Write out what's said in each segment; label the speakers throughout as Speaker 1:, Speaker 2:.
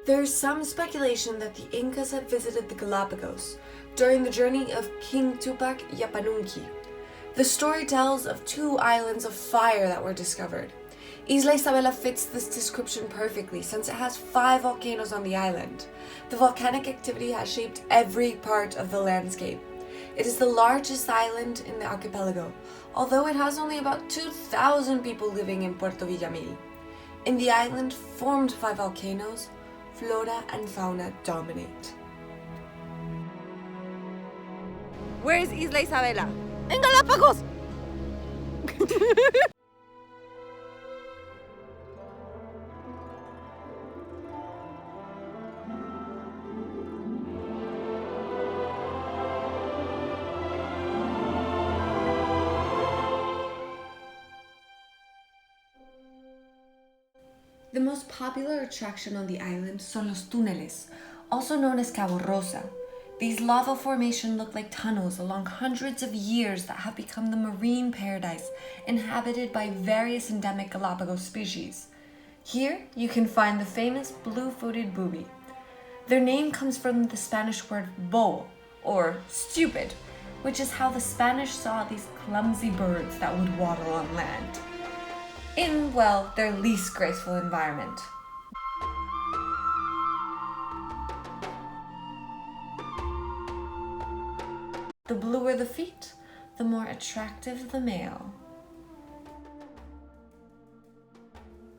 Speaker 1: There is some speculation that the Incas had visited the Galapagos during the journey of King Tupac Yapanunki. The story tells of 2 islands of fire that were discovered. Isla Isabela fits this description perfectly since it has 5 volcanoes on the island. The volcanic activity has shaped every part of the landscape. It is the largest island in the archipelago, although it has only about 2,000 people living in Puerto Villamil. In the island formed by volcanoes, flora and fauna dominate.
Speaker 2: Where is Isla Isabela? In Galapagos!
Speaker 1: The most popular attraction on the island son los túneles, also known as Cabo Rosa. These lava formations look like tunnels along hundreds of years that have become the marine paradise inhabited by various endemic Galapagos species. Here you can find the famous blue-footed booby. Their name comes from the Spanish word bobo, or stupid, which is how the Spanish saw these clumsy birds that would waddle on land in, well, their least graceful environment. The bluer the feet, the more attractive the male.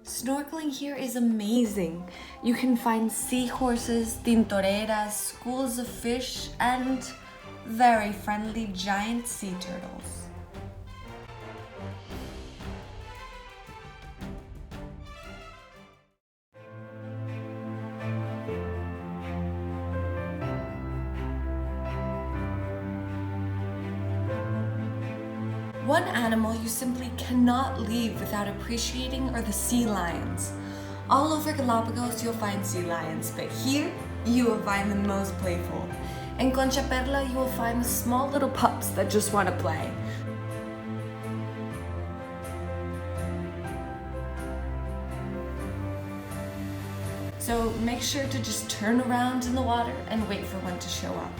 Speaker 1: Snorkeling here is amazing. You can find seahorses, tintoreras, schools of fish, and very friendly giant sea turtles. One animal you simply cannot leave without appreciating are the sea lions. All over Galapagos you'll find sea lions, but here you will find the most playful. In Concha Perla you will find the small little pups that just want to play. So make sure to just turn around in the water and wait for one to show up.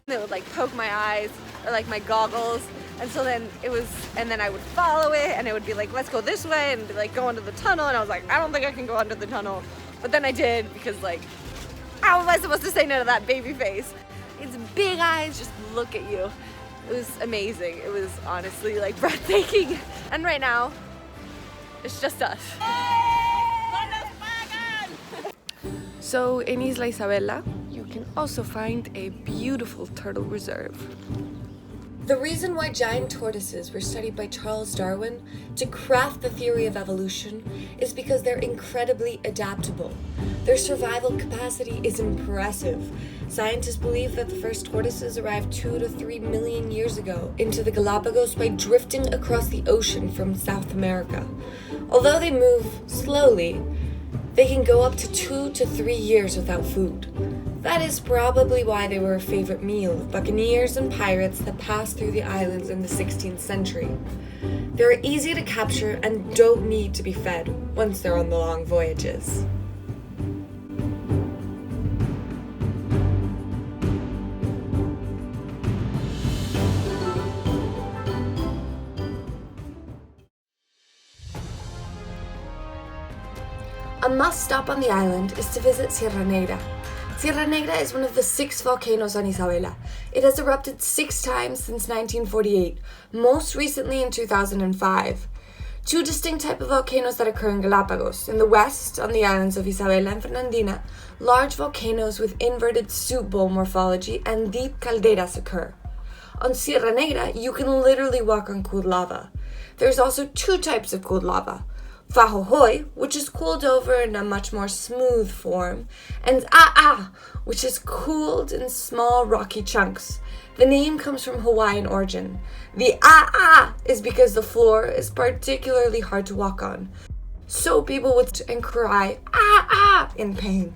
Speaker 2: It would like poke my eyes or like my goggles, and so then I would follow it, and it would be like, let's go this way, and be like, go into the tunnel, and I was like, I don't think I can go under the tunnel, but then I did, because like, how am I supposed to say no to that baby face? Its big eyes just look at you. It was amazing. It was honestly like breathtaking. And right now, it's just us. So in Isla Isabela, you can also find a beautiful turtle reserve.
Speaker 1: The reason why giant tortoises were studied by Charles Darwin to craft the theory of evolution is because they're incredibly adaptable. Their survival capacity is impressive. Scientists believe that the first tortoises arrived 2 to 3 million years ago into the Galapagos by drifting across the ocean from South America. Although they move slowly, they can go up to 2 to 3 years without food. That is probably why they were a favorite meal of buccaneers and pirates that passed through the islands in the 16th century. They're easy to capture and don't need to be fed once they're on the long voyages. A must-stop on the island is to visit Sierra Negra. Sierra Negra is one of the 6 volcanoes on Isabela. It has erupted 6 times since 1948, most recently in 2005. 2 distinct types of volcanoes that occur in Galapagos. In the west, on the islands of Isabela and Fernandina, large volcanoes with inverted soup bowl morphology and deep calderas occur. On Sierra Negra, you can literally walk on cooled lava. There's also 2 types of cooled lava. Fajohoy, which is cooled over in a much more smooth form, and which is cooled in small rocky chunks. The name comes from Hawaiian origin. The is because the floor is particularly hard to walk on, so people would and cry in pain.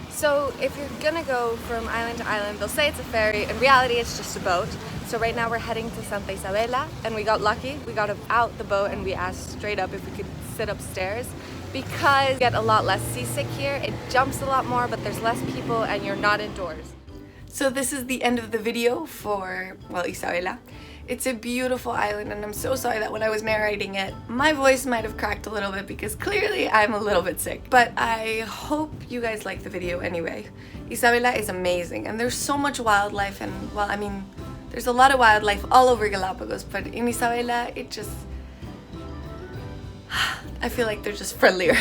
Speaker 2: So if you're gonna go from island to island, they'll say it's a ferry. In reality, it's just a boat. So right now we're heading to Santa Isabela, and we got lucky. We got out the boat and we asked straight up if we could sit upstairs because you get a lot less seasick here. It jumps a lot more, but there's less people and you're not indoors.
Speaker 1: So this is the end of the video for, well, Isabela. It's a beautiful island, and I'm so sorry that when I was narrating it, my voice might have cracked a little bit because clearly I'm a little bit sick. But I hope you guys like the video anyway. Isabela is amazing, and there's so much wildlife, and, well, I mean, there's a lot of wildlife all over Galapagos, but in Isabela, it just... I feel like they're just friendlier.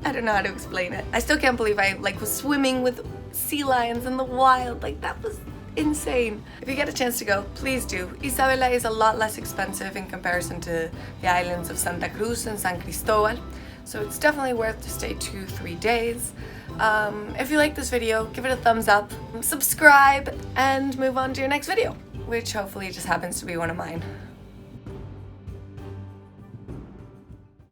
Speaker 1: I don't know how to explain it. I still can't believe I, was swimming with sea lions in the wild. That was insane. If you get a chance to go, please do. Isabela is a lot less expensive in comparison to the islands of Santa Cruz and San Cristobal, so it's definitely worth to stay 2-3 days. If you like this video, give it a thumbs up, subscribe, and move on to your next video, which hopefully just happens to be one of mine.